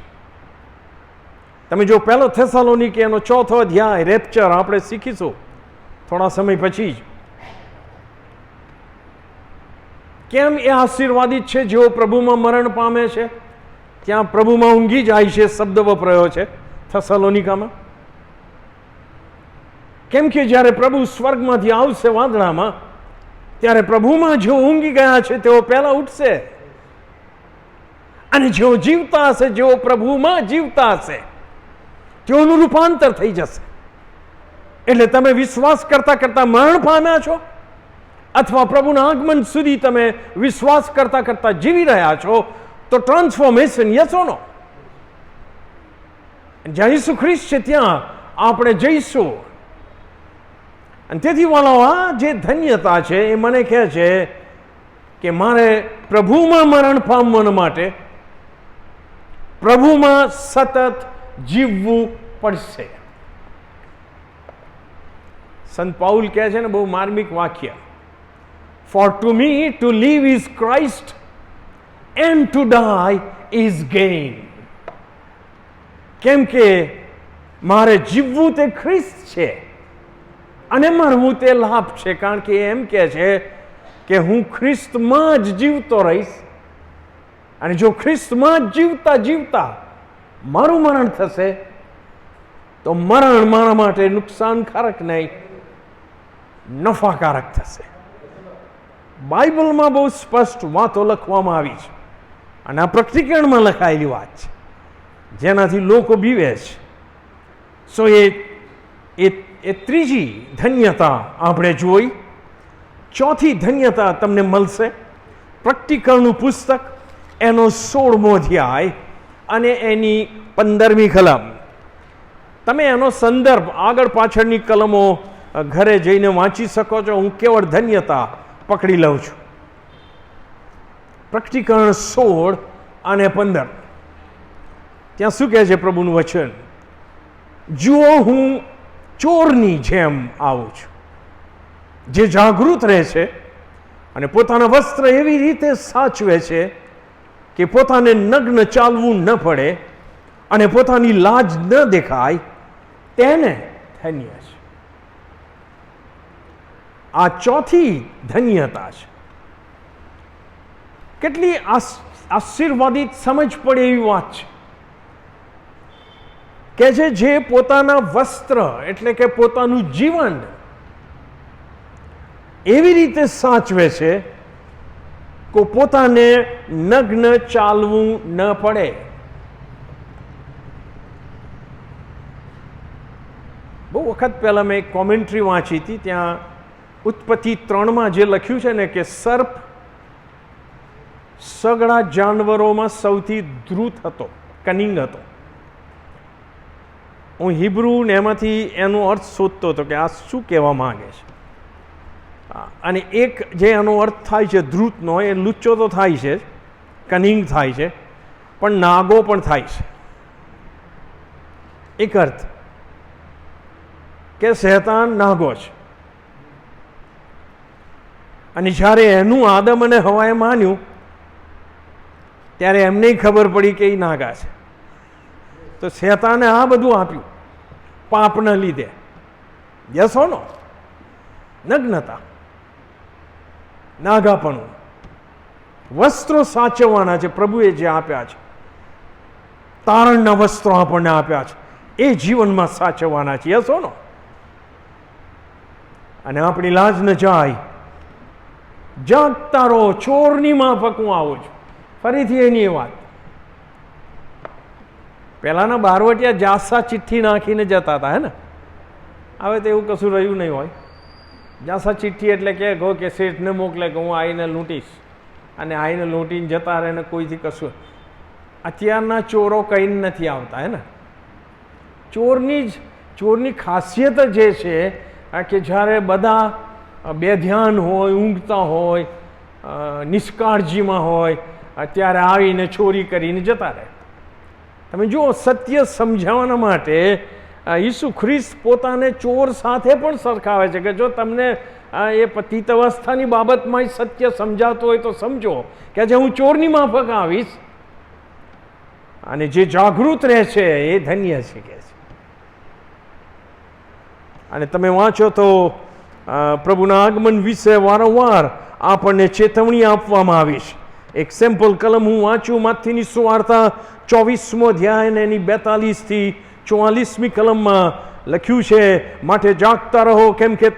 તમે જો 1 થેસલોનિકીનો 4થો અધ્યાય રેપ્ચર આપણે શીખીશું થોડા સમય પછી જ. કેમ એ આશીર્વાદિત છે જેઓ પ્રભુમાં મરણ પામે છે? ત્યાં પ્રભુમાં ઊંઘી જાય છે શબ્દ વપરાયો છે થેસલોનિકામાં. કેમ કે જ્યારે પ્રભુ સ્વર્ગમાંથી આવશે વાદળામાં, ત્યારે પ્રભુમાં જેઓ ઊંઘી ગયા છે તેઓ પહેલા ઉઠશે, અને જેઓ જીવતા હશે, જેઓ પ્રભુમાં જીવતા હશે, તેઓનું રૂપાંતર થઈ જશે. એટલે તમે વિશ્વાસ કરતા કરતા મરણ પામ્યા છો, અથવા પ્રભુના આગમન સુધી તમે વિશ્વાસ કરતા કરતા જીવી રહ્યા છો, તો ટ્રાન્સફોર્મેશન. Yes no? જ્યાં ઈસુ ખ્રિસ્ત છે ત્યાં આપણે જઈશું. અને તેથી વાળો, આ જે ધન્યતા છે એ મને કહે છે કે મારે પ્રભુમાં મરણ પામવા માટે પ્રભુમાં સતત જીવવું પડશે. સંત પાઉલ કહે છે ને બહુ માર્મિક વાક્ય, for to me to live is Christ and to die is gain. કેમ કે મારે જીવવું તે ખ્રિસ્ત છે અને મરવું તે લાભ છે. કારણ કે એમ કહે છે કે હું ખ્રિસ્તમાં જ જીવતો રહીશ, અને જો ખ્રિસ્તમાં જ જીવતા જીવતા મારું મરણ થશે તો મરણ મારા માટે નુકસાનકારક નહીં, નફાકારક થશે. બાઇબલમાં બહુ સ્પષ્ટ વાતો લખવામાં આવી છે, અને આ પ્રકટીકરણમાં લખાયેલી વાત છે, જેનાથી લોકો બીવે છે. સો એ ત્રીજી ધન્યતા આપણે જોઈ. ચોથી ધન્યતા તમને મળશે પ્રકટીકરણનું પુસ્તક, એનો 16મો અધ્યાય અને એની 15મી કલમ. તમે એનો સંદર્ભ આગળ પાછળની કલમો ઘરે જઈને વાંચી શકો છો. હું કેવળ ધન્યતા પકડી લઉં છું. પ્રકટીકરણ 16 અને 15. ત્યાં શું કહે છે પ્રભુનું વચન? જુઓ, હું ચોરની જેમ આવું છું, જે જાગૃત રહે છે અને પોતાના વસ્ત્ર એવી રીતે સાચવે છે કે પોતાને નગ્ન ચાલવું ન પડે અને પોતાની લાજ ન દેખાય, તેને ધન્ય છે. આ ચોથી ધન્યતા છે. કેટલી આશીર્વાદિત સમજ પડે એવી વાત છે કે જે પોતાના વસ્ત્ર એટલે કે પોતાનું જીવન એવી રીતે સાચવે છે કે પોતાને નગ્ન ચાલવું ન પડે. બહુ વખત પહેલાં મેં એક કોમેન્ટ્રી વાંચી હતી. ત્યાં ઉત્પત્તિ 3માં જે લખ્યું છે ને કે સર્પ સઘળા જાનવરોમાં સૌથી ધૂર્ત હતો, કનિંગ હતો. હું હિબ્રુ ને એમાંથી એનો અર્થ શોધતો હતો કે આ શું કહેવા માંગે છે. અને એક જે એનો અર્થ થાય છે ધ્રુતનો, એ લુચ્ચો તો થાય છે, કનિંગ થાય છે, પણ નાગો પણ થાય છે. એક અર્થ કે શૈતાન નાગો છે. અને જ્યારે એનું આદમ અને હવાએ માન્યું ત્યારે એમને ખબર પડી કે એ નાગા છે. તો શૈતાને આ બધું આપ્યું પાપના લીધે. યસો નો નગ્નતા, નાગાપણું, વસ્ત્રો સાચવવાના છે. પ્રભુએ જે આપ્યા છે, તારણના વસ્ત્રો આપણને આપ્યા છે, એ જીવનમાં સાચવવાના છે. યસો નો. અને આપણી લાજ ન જાય. જાગતા રહો, ચોરની માફક હું આવું છું. ફરીથી એની એ વાત. પહેલાના બારવટિયા જાસા ચિઠ્ઠી નાખીને જતા હતા, હે ને? હવે તો એવું કશું રહ્યું નહીં હોય. જાસા ચિઠ્ઠી એટલે કે શેઠને મોકલે કે હું આવીને લૂંટીશ, અને આવીને લૂંટીને જતા રહે ને કોઈથી કશું. અત્યારના ચોરો કહીને નથી આવતા, હે ને? ચોરની ખાસિયત જે છે કે જ્યારે બધા બેધ્યાન હોય, ઊંઘતા હોય, નિષ્કાળજીમાં હોય, ત્યારે આવીને ચોરી કરીને જતા રહે. તમે જુઓ, સત્ય સમજાવવાના માટે ઈસુ ખ્રિસ્ત પોતાને ચોર સાથે પણ સરખાવે છે કે જો તમને એ પતિત અવસ્થાની બાબતમાં સત્ય સમજાતું હોય તો સમજો કે જે હું ચોરની માફક આવીશ, અને જે જાગૃત રહે છે એ ધન્ય છે કે છે. અને તમે વાંચો તો પ્રભુના આગમન વિશે વારંવાર આપણને ચેતવણી આપવામાં આવી છે. એક સેમ્પલ કલમ હું વાંચું, માથીની સુવાર્તા 24મો અધ્યાય ને એની 42 થી 44મી કલમમાં લખ્યું છે, માટે જાગતા રહો, કેમ કે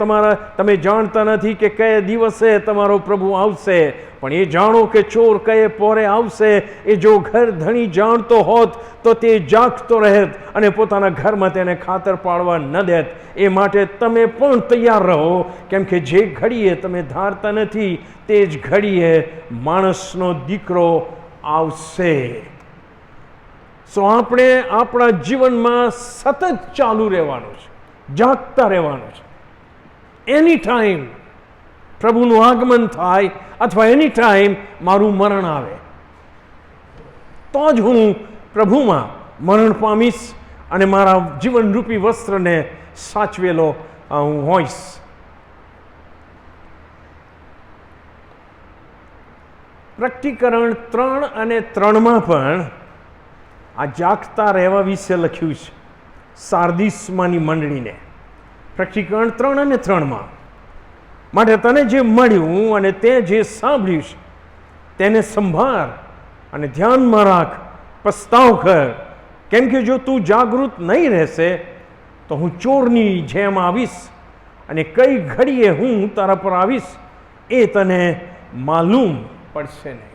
તમે જાણતા નથી કે કયા દિવસે તમારો પ્રભુ આવશે. પણ એ જાણો કે ચોર કયે પોરે આવશે. એ જો ઘર ધણી જાણતો હોત તો તે જાગતો રહેત અને પોતાના ઘરમાં તેને ખાતર પાડવા ન દેત. એ માટે તમે પણ તૈયાર રહો, કેમ કે જે ઘડીએ તમે ધારતા નથી તે જ ઘડીએ માણસનો દીકરો આવશે. સો આપણે આપણા જીવનમાં સતત ચાલુ રહેવાનું છે, જાગતા રહેવાનું છે. એની ટાઈમ પ્રભુનું આગમન થાય અથવા એની ટાઈમ મારું મરણ આવે તો જ હું પ્રભુમાં મરણ પામીશ અને મારા જીવનરૂપી વસ્ત્રને સાચવેલો હું હોઈશ. પ્રકટીકરણ 3 અને 3 પણ આ જાગતા રહેવા વિશે લખ્યું છે સાર્દિસમાંની મંડળીને. પ્રકટીકરણ 3 અને 3 માટે તને જે મળ્યું અને તે જે સાંભળ્યું છે તેને સંભાળ અને ધ્યાનમાં રાખ, પસ્તાવ કર, કેમ કે જો તું જાગૃત નહીં રહેશે તો હું ચોરની જેમ આવીશ અને કઈ ઘડીએ હું તારા પર આવીશ એ તને માલુમ પડશે નહીં.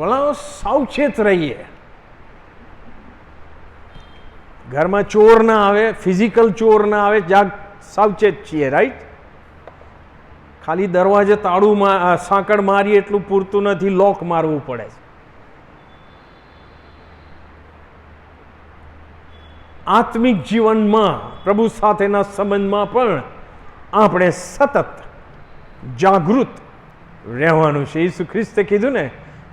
વલાઓ સાવચેત રહીએ. ઘરમાં ચોર ના આવે, ફિઝિકલ ચોર ના આવે, સાવચેત છીએ, રાઈટ? ખાલી દરવાજે તાળું સાંકળ મારી એટલું પૂરતું નથી, લોક મારવું પડે છે. આત્મિક જીવનમાં પ્રભુ સાથેના સંબંધમાં પણ આપણે સતત જાગૃત રહેવાનું છે. ઈસુ ખ્રિસ્તે કીધું ને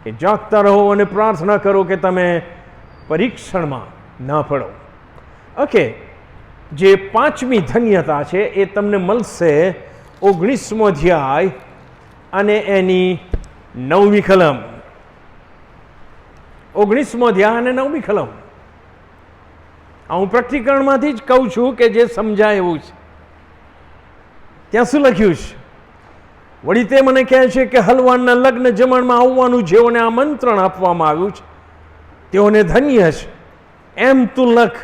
કે જાગતા રહો અને પ્રાર્થના કરો કે તમે પરીક્ષણમાં ન પડો. ઓકે, જે 5મી ધન્યતા છે એ તમને મળશે 19મો અધ્યાય અને એની 9મી કલમ. 19મો અધ્યાય અને 9મી કલમ. હું પ્રકટીકરણમાંથી જ કહું છું કે જે સમજાય એવું છે. ત્યાં શું લખ્યું છે? વળી તે મને કહે છે કે હલવાનના લગ્ન જમણમાં આવવાનું જેઓને આમંત્રણ આપવામાં આવ્યું છે તેઓને ધન્ય છે, એમ તું લખ.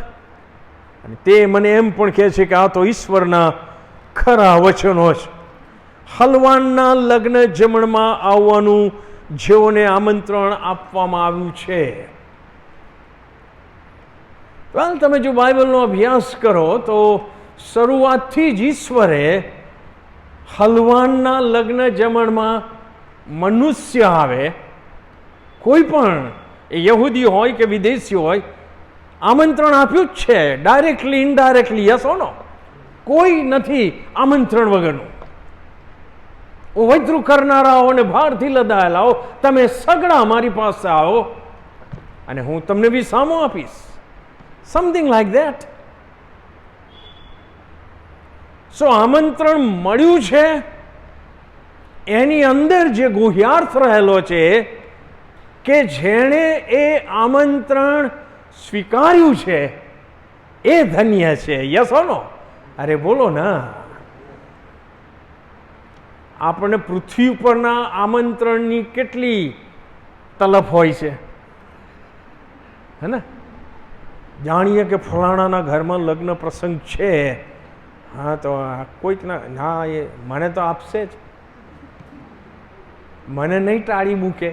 અને તે મને એમ પણ કહે છે કે આ તો ઈશ્વરના ખરા વચનો છે. હલવાનના લગ્ન જમણમાં આવવાનું જેઓને આમંત્રણ આપવામાં આવ્યું છે. તમે જો બાઇબલનો અભ્યાસ કરો તો શરૂઆતથી જ ઈશ્વરે હલવાનના લગ્ન જમણમાં મનુષ્ય આવે, કોઈ પણ એ યહૂદી હોય કે વિદેશી હોય, આમંત્રણ આપ્યું જ છે, ડાયરેક્ટલી ઇનડાયરેક્ટલી. યસ ઓર નો? કોઈ નથી આમંત્રણ વગરનું. વૈદ્રુ કરનારાઓ અને ભારથી લદાયેલાઓ, તમે સગડા મારી પાસે આવો અને હું તમને વિસામો આપીશ. Something like that. સો આમંત્રણ મળ્યું છે, એની અંદર જે ગુહ્યાર્થ રહેલો છે કે જેણે એ આમંત્રણ સ્વીકાર્યું છે એ ધન્ય છે. યસ ઓર નો? અરે બોલો ના. આપણને પૃથ્વી ઉપરના આમંત્રણની કેટલી તલફ હોય છે, હે ને? જાણીએ કે ફલાણાના ઘરમાં લગ્ન પ્રસંગ છે, હા તો કોઈક ના એ મને તો આપશે જ, મને નહીં ટાળી મૂકે.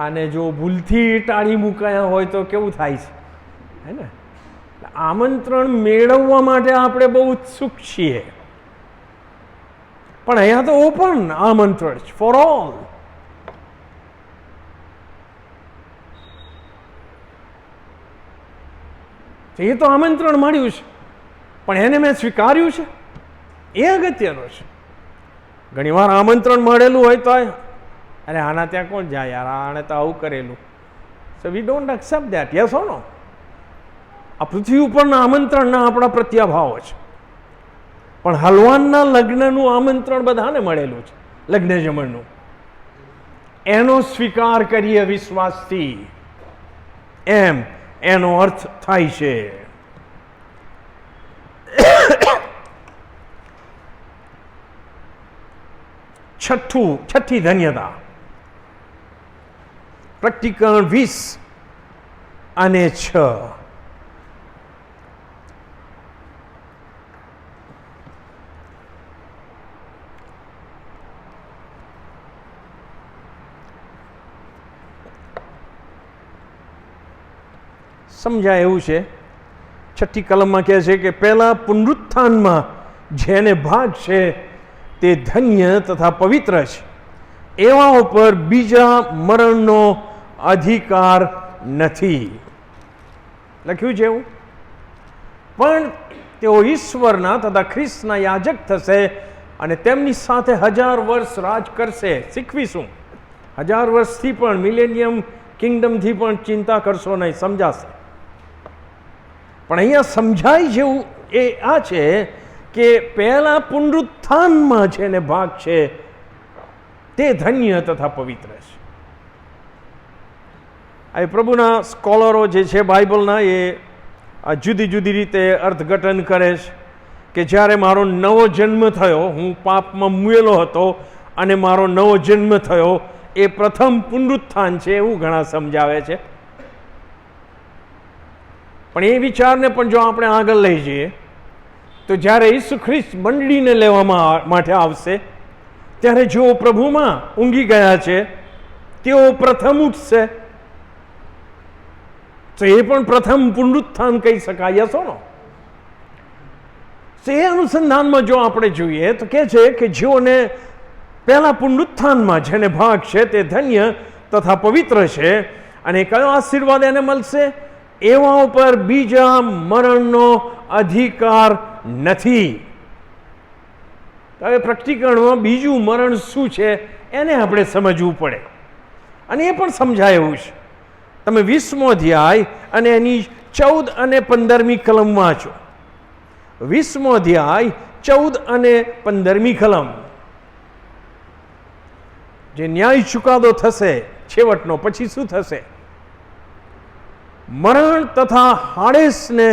અને જો ભૂલથી ટાળી મુકાયા હોય તો કેવું થાય છે, હે ને? આમંત્રણ મેળવવા માટે આપણે બહુ ઉત્સુક છીએ, પણ અહીંયા તો ઓપન આમંત્રણ છે ફોર ઓલ. એ તો આમંત્રણ મળ્યું છે, પણ એને મેં સ્વીકાર્યું છે એ અગત્યનો છે. ઘણી વાર આમંત્રણ મળેલું હોય તો અરે આના ત્યાં કોણ જાય યાર, આને તો આવું કરેલું. So we don't accept that. Yes or no? આ પૃથ્વી ઉપરના આમંત્રણના આપણા પ્રત્યાભાવો છે, પણ હલવાનના લગ્નનું આમંત્રણ બધાને મળેલું છે, લગ્ન જમણનું. એનો સ્વીકાર કરીએ વિશ્વાસથી, એમ એનો અર્થ થાય છે. છઠ્ઠી ધન્યતા, પ્રકટીકરણ 20 અને 6. સમજાય એવું છે. 6ઠ્ઠી કલમમાં કહે છે કે પહેલા પુનરુત્થાનમાં જેને ભાગ છે તે ધન્ય તથા પવિત્ર છે, એવા ઉપર બીજા મરણનો અધિકાર નથી. લખ્યું છે એવું. પણ તેઓ ઈશ્વરના તથા ખ્રિસ્તના યાજક થશે અને તેમની સાથે 1000 વર્ષ રાજ કરશે. શીખવીશું. 1000 વર્ષથી પણ, મિલેનિયમ કિંગડમથી પણ ચિંતા કરશો નહીં, સમજાશે. પણ અહીંયા સમજાય જેવું એ આ છે કે પહેલા પુનરુત્થાનમાં જેને ભાગ છે તે ધન્ય તથા પવિત્ર છે. આ પ્રભુના સ્કોલરો જે છે બાઇબલના, એ આ જુદી જુદી રીતે અર્થઘટન કરે છે કે જ્યારે મારો નવો જન્મ થયો, હું પાપમાં મુયેલો હતો અને મારો નવો જન્મ થયો, એ પ્રથમ પુનરુત્થાન છે એવું ઘણા સમજાવે છે. પણ એ વિચારને પણ જો આપણે આગળ લઈ જઈએ તો જ્યારે ઈસુ ખ્રિસ્ત મંડળીને લેવામાં માટે આવશે ત્યારે જેઓ પ્રભુમાં ઊંઘી ગયા છે તેઓ પ્રથમ ઉઠશે. તો એ પણ પ્રથમ પુનરુત્થાન કહી શકાય. યસો તો એ અનુસંધાનમાં જો આપણે જોઈએ તો કે છે કે જેઓને પહેલા પુનરુત્થાનમાં જેને ભાગ છે તે ધન્ય તથા પવિત્ર છે. અને કયો આશીર્વાદ એને મળશે? એવા ઉપર બીજા મરણનો અધિકાર નથી. હવે પ્રકટીકરણમાં બીજું મરણ શું છે એને આપણે સમજવું પડે, અને એ પણ સમજાય એવું છે. તમે 20મો અધ્યાય અને એની 14 અને 15મી કલમ વાંચો. 20મો અધ્યાય 14 અને 15મી કલમ. જે ન્યાય ચુકાદો થશે છેવટનો, પછી શું થશે? મરણ તથા હાડેસને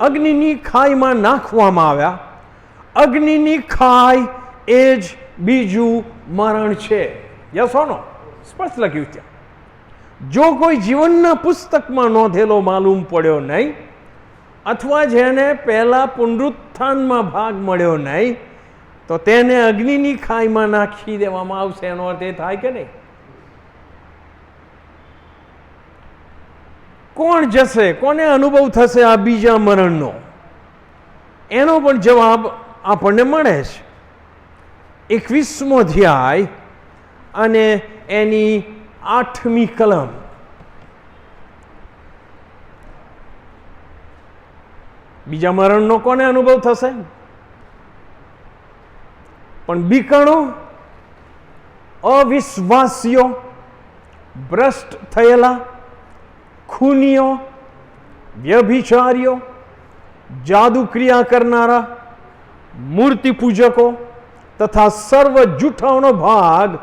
અગ્નિની ખાઈમાં નાખવામાં આવ્યા. અગ્નિની ખાઈ એ જ બીજું મરણ છે. યસો નો? સ્પષ્ટ લખ્યું ત્યાં. જો કોઈ જીવનના પુસ્તકમાં નોંધેલો માલુમ પડ્યો નહીં, અથવા જેને પહેલા પુનરુત્થાનમાં ભાગ મળ્યો નહીં, તો તેને અગ્નિની ખાઈમાં નાખી દેવામાં આવશે. એનો અર્થ એ થાય કે નહીં? કોણ જશે? કોને અનુભવ થશે આ બીજા મરણનો? એનો પણ જવાબ આપણને મળે છે. 21મો અધ્યાય અને એની 8મી કલમ. બીજા મરણનો કોને અનુભવ થશે? પણ બીકણો, અવિશ્વાસીઓ, ભ્રષ્ટ થયેલા, ખૂનીઓ, વ્યભિચારીઓ, જાદુ ક્રિયા કરનારા, મૂર્તિ પૂજકો તથા સર્વ જૂઠાઓનો ભાગ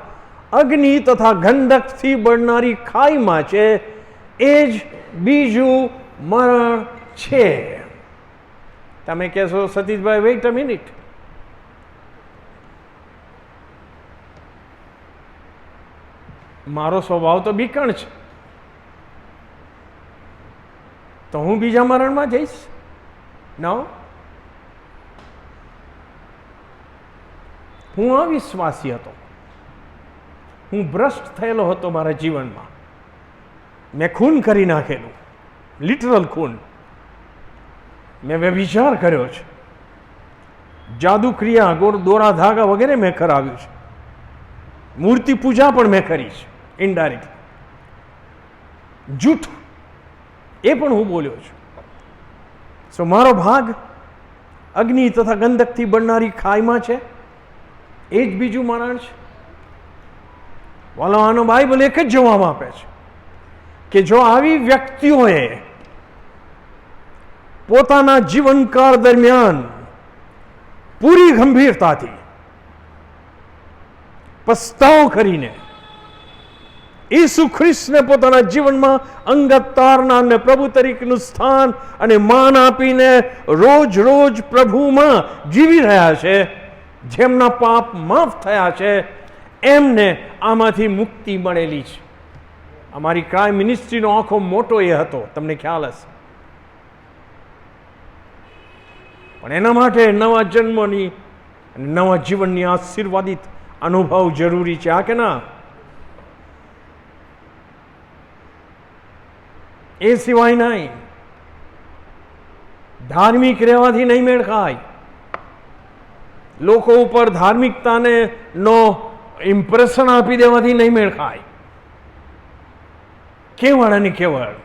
અગ્નિ તથા ગંધકથી બળનારી ખાઈમાં છે. એ જ બીજું મરણ છે. તમે કહેશો સતીશભાઈ, વેઇટ અ મિનિટ, મારો સ્વભાવ તો બીકણ છે, તો હું બીજા મરણમાં જઈશ? ન, હું અવિશ્વાસી હતો, હું ભ્રષ્ટ થયેલો હતો મારા જીવનમાં. મેં ખૂન કરી નાખેલું, લિટરલ ખૂન. મેં વ્યભિચાર કર્યો છે, જાદુ ક્રિયા, દોરા ધાગા વગેરે મેં કરાવ્યું છે. મૂર્તિ પૂજા પણ મેં કરી છે, ઇનડાયરેક્ટ. જૂઠ એ પણ હું બોલ્યો છું. સો મારો ભાગ અગ્નિ તથા ગંધકથી બળનારી ખાઈમાં છે. એ જ બીજું મરણ છે. વાલો, આનો બાઇબલ એક જ જવાબ આપે છે કે જો આવી વ્યક્તિઓએ પોતાના જીવનકાળ દરમિયાન પૂરી ગંભીરતાથી પસ્તાવો કરીને ઈસુ ખ્રિસ્તને પોતાના જીવનમાં અંગત તારનાર અને પ્રભુ તરીકેનું સ્થાન અને માન આપીને રોજ રોજ પ્રભુમાં જીવી રહ્યા છે, જેમના પાપ માફ થયા છે, એમને આમાંથી મુક્તિ મળેલી છે. અમારી ક્રાઇમ મિનિસ્ટ્રીનો આખો મોટો એ હતો, તમને ખ્યાલ હશે. પણ એના માટે નવા જન્મની અને નવા જીવનની આશીર્વાદિત અનુભવ જરૂરી છે. આ કે ના? એ સિવાય નહીં. ધાર્મિક રહેવાથી નહીં મેળ ખાય. લોકો ઉપર ધાર્મિકતાને નો ઇમ્પ્રેશન આપી દેવાથી નહીં મેળ ખાય. કેવળ અને કેવળ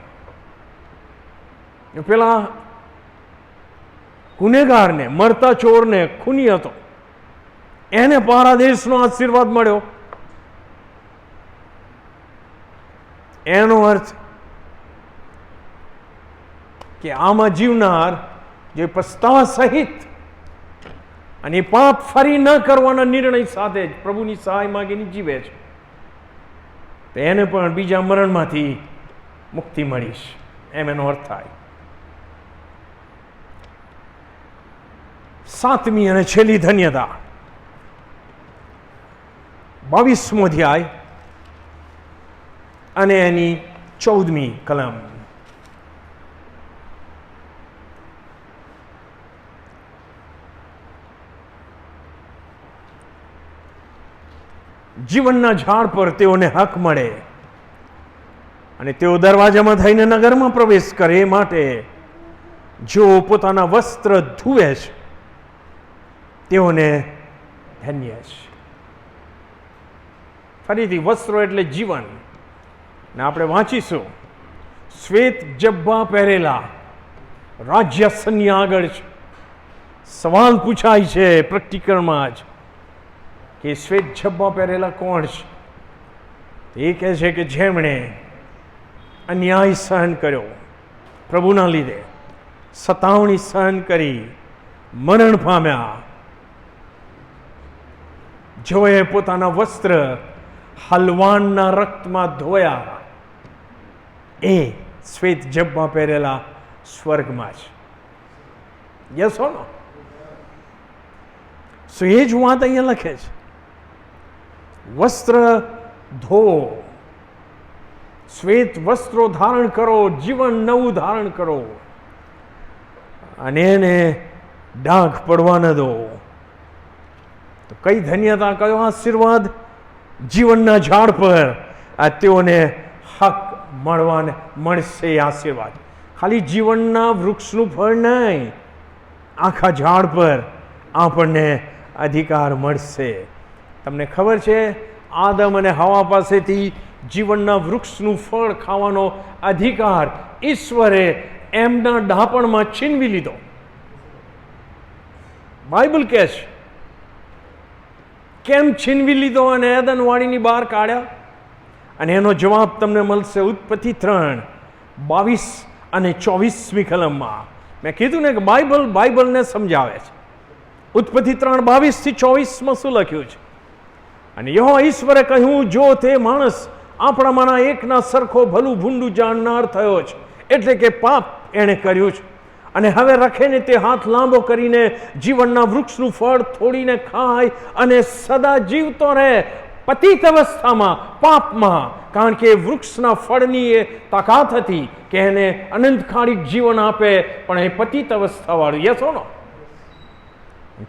પેલા ગુનેગારને, મરતા ચોરને, ખૂની હતો, એને પારાદેશનો આશીર્વાદ મળ્યો. એનો અર્થ કે આમાં જીવનાર જે પસ્તાવા સહિત અને પાપ ફરી ન કરવાના નિર્ણય સાથે જ પ્રભુની સહાય માગીને જીવે છે, તો એને પણ બીજા મરણમાંથી મુક્તિ મળીશ, એમ એનો અર્થ થાય. 7મી અને છેલ્લી ધન્યતા, 22મો અધ્યાય અને એની 14મી કલમ. જીવનના ઝાડ પર તેઓને હક મળે અને તેઓ દરવાજામાં થઈને નગરમાં પ્રવેશ કરે. એ માટે જેઓ પોતાના વસ્ત્ર ધુએ છે તેઓને ધન્ય છે. ફરીથી વસ્ત્રો એટલે જીવન. ને આપણે વાંચીશું, શ્વેત જબ્બા પહેરેલા રાજ્યાસનની આગળ છે. સવાલ પૂછાય છે પ્રેક્ટિકલમાં જ કે શ્વેત જબ્બા પહેરેલા કોણ છે? એ કહે છે કે જેમણે અન્યાય સહન કર્યો પ્રભુના લીધે, સતાવણી સહન કરી મરણ પામ્યા, જેઓએ પોતાના વસ્ત્ર હલવાનના રક્તમાં ધોયા, એ શ્વેત જબ્બા પહેરેલા સ્વર્ગમાં છે. યસ હો નો? સો એ જ વાત અહીંયા લખે છે. વસ્ત્ર ધો, શ્વેત વસ્ત્રો ધારણ કરો, જીવન નવું ધારણ કરો અને એને ડાઘ પડવા ન દો. તો કઈ ધન્યતા, કયો આશીર્વાદ? જીવનના ઝાડ પર આ તેઓને હક મળશે. આશીર્વાદ ખાલી જીવનના વૃક્ષનું ફળ નહીં, આખા ઝાડ પર આપણને અધિકાર મળશે. તમને ખબર છે, આદમ અને હવા પાસેથી જીવનના વૃક્ષનું ફળ ખાવાનો અધિકાર ઈશ્વરે એમના ડાપણમાં છીનવી લીધો. બાઇબલ કહે છે કેમ છીનવી લીધો અને એદનવાડીની બહાર કાઢ્યા? અને એનો જવાબ તમને મળશે ઉત્પત્તિ 3:22 અને 24મી કલમમાં. મેં કીધું ને કે બાઇબલને સમજાવે છે. ઉત્પત્તિ 3:22 થી 24માં શું લખ્યું છે? અને યહોવા ઈશ્વરે કહ્યું, જો તે માણસ આપણામાંના એકના સરખો ભલું ભૂંડું જાણનાર થયો છે, એટલે કે પાપ એણે કર્યું છે, અને હવે રખેને તે હાથ લાંબો કરીને જીવનના વૃક્ષનું ફળ તોડીને ખાય અને સદા જીવતો રહે પતિત અવસ્થામાં, પાપમાં, કારણ કે વૃક્ષના ફળની એ તાકાત હતી કે એને અનંતકાળિક જીવન આપે, પણ એ પતિત અવસ્થાવાળું. યસ હો નો?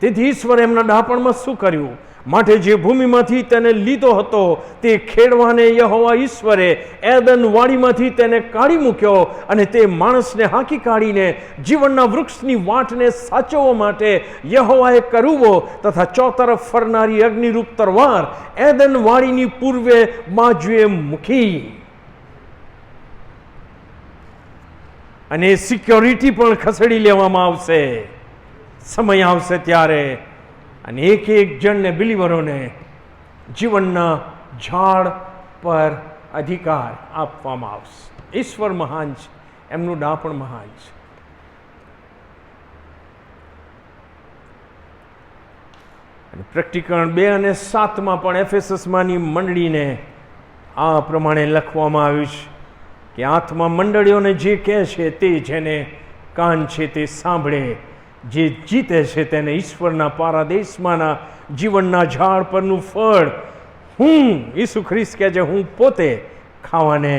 તેથી ઈશ્વરે એમના ડાપણમાં શું કર્યું? માટે જે ભૂમિમાંથી તેને લીધો હતો તે ખેડવાને યહોવા ઈશ્વરે એદન વાડીમાંથી તેને કાઢી મૂક્યો, અને તે માણસને હાંકી કાઢીને જીવનના વૃક્ષની વાટને સાચવવા માટે યહોવાએ કરુવો તથા ચોતરફ ફરનારી અગ્નિરૂપ તરવાર એદન વાડીની પૂર્વે બાજુએ મૂકી. અને સિક્યોરિટી પણ ખસેડી લેવામાં આવશે. સમય આવશે ત્યારે અને એક એક જણને, બિલીવરોને જીવનના ઝાડ પર અધિકાર આપવામાં આવશે. ઈશ્વર મહાન છે, એમનું ડાપણ મહાન છે. અને પ્રેક્ટિકલ 2 અને 7માં પણ એફેસસમાંની મંડળીને આ પ્રમાણે લખવામાં આવ્યું છે કે આત્મા મંડળીઓને જે કહે છે તે, જેને કાન છે તે સાંભળે. જે જીતે છે તેને ઈશ્વરના પારાદેશમાંના જીવનના ઝાડ પરનું ફળ હું, ઈસુ ખ્રિસ્ત કહે છે, હું પોતે ખાવાને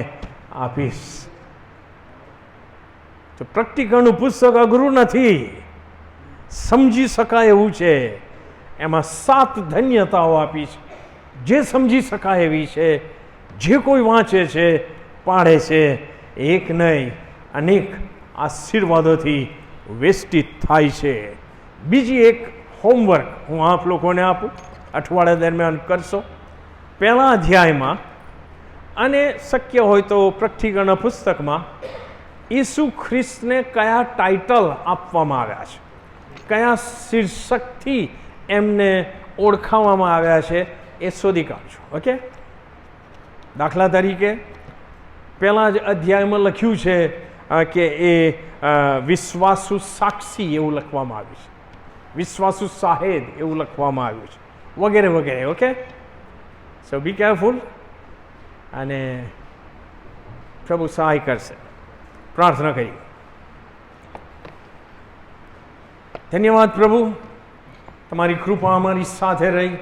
આપીશ. તો પ્રેક્ટિકલનું પુસ્તક અઘરું નથી, સમજી શકાય એવું છે. એમાં 7 ધન્યતાઓ આપી છે, જે સમજી શકાય એવી છે. જે કોઈ વાંચે છે, પાડે છે, એક નહીં અનેક આશીર્વાદોથી વેષ્ટિત થાય છે. બીજી એક હોમવર્ક હું આપ લોકોને આપું, અઠવાડિયા દરમિયાન કરશો. પહેલા અધ્યાયમાં અને શક્ય હોય તો પ્રેક્ટિકલના પુસ્તકમાં ઈસુ ખ્રિસ્તને કયા ટાઇટલ આપવામાં આવ્યા છે, કયા શીર્ષકથી એમને ઓળખાવવામાં આવ્યા છે, એ શોધી કાઢજો. ઓકે? દાખલા તરીકે પહેલા જ અધ્યાયમાં લખ્યું છે કે એ વિશ્વાસુ સાક્ષી એવું લખવામાં આવ્યું છે. વિશ્વાસુ શાહેદ એવું લખવામાં આવ્યું છે, વગેરે વગેરે. ઓકે, સો બી કેરફુલ, અને પ્રભુ સહાય કરશે. પ્રાર્થના કરી. ધન્યવાદ પ્રભુ, તમારી કૃપા અમારી સાથે રહી,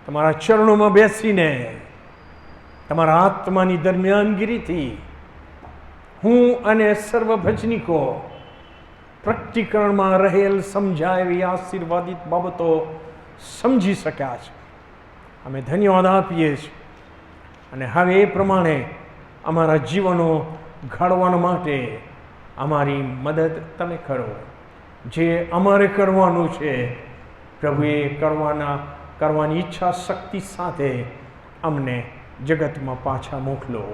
તમારા ચરણોમાં બેસીને તમારા આત્માની દરમિયાનગીરીથી હું અને સર્વ ભજનિકો પ્રકટીકરણમાં રહેલ સમજાય એવી આશીર્વાદિત બાબતો સમજી શક્યા છે. અમે ધન્યવાદ આપીએ છીએ, અને હવે એ પ્રમાણે અમારા જીવનો ઘડવા માટે અમારી મદદ તમે કરો. જે અમારે કરવાનું છે પ્રભુ, એ કરવાની ઈચ્છા શક્તિ સાથે અમને જગતમાં પાછા મોકલો.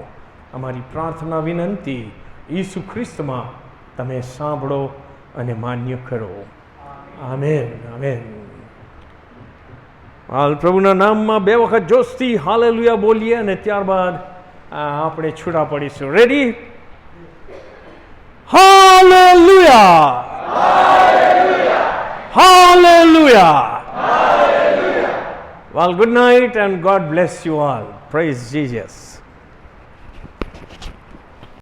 અમારી પ્રાર્થના વિનંતી ઈસુ ખ્રિસ્તમાં તમે સાંભળો અને માન્ય કરો. Amen, amen. હાલ પ્રભુના નામમાં 2 વખત જોશથી હાલેલુયા બોલીએ, અને ત્યારબાદ આપણે છૂટા પડીશું. Ready? Hallelujah, hallelujah. Well, good night and God bless you all. Praise Jesus.